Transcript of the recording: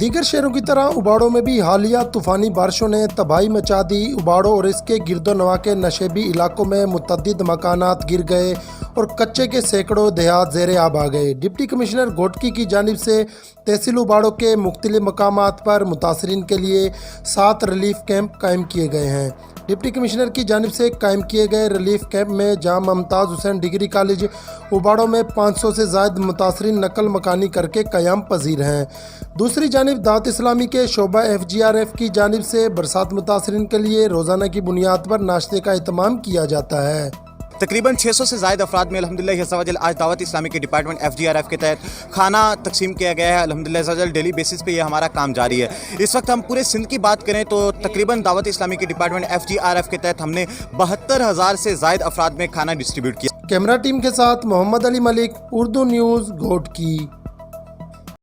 دیگر شہروں کی طرح اباڑوں میں بھی حالیہ طوفانی بارشوں نے تباہی مچا دی۔ اباڑوں اور اس کے گرد و نواح کے نشیبی علاقوں میں متعدد مکانات گر گئے اور کچے کے سینکڑوں دیہات زیر آب آ گئے۔ ڈپٹی کمشنر گھوٹکی کی جانب سے تحصیل اباڑوں کے مختلف مقامات پر متاثرین کے لیے 7 ریلیف کیمپ قائم کیے گئے ہیں۔ ڈپٹی کمشنر کی جانب سے قائم کیے گئے ریلیف کیمپ میں جامعہ ممتاز حسین ڈگری کالج اباڑوں میں 500 سے زائد متاثرین نقل مکانی کر کے قیام پذیر ہیں۔ دوسری جانب دعوت اسلامی کے شعبہ FGRF کی جانب سے برسات متاثرین کے لیے روزانہ کی بنیاد پر ناشتے کا اہتمام کیا جاتا ہے۔ تقریباً 600 سے زائد افراد میں الحمدللہ عز و جل آج دعوت اسلامی کے ڈپارٹمنٹ FGRF کے تحت کھانا تقسیم کیا گیا ہے۔ الحمدللہ عز و جل ڈیلی بیسس پہ یہ ہمارا کام جاری ہے۔ اس وقت ہم پورے سندھ کی بات کریں تو تقریباً دعوت اسلامی کے ڈپارٹمنٹ FGRF کے تحت ہم نے 72,000 سے زائد افراد میں کھانا ڈسٹریبیوٹ کیا۔ کیمرہ ٹیم کے ساتھ محمد علی ملک، اردو نیوز، گھوٹکی۔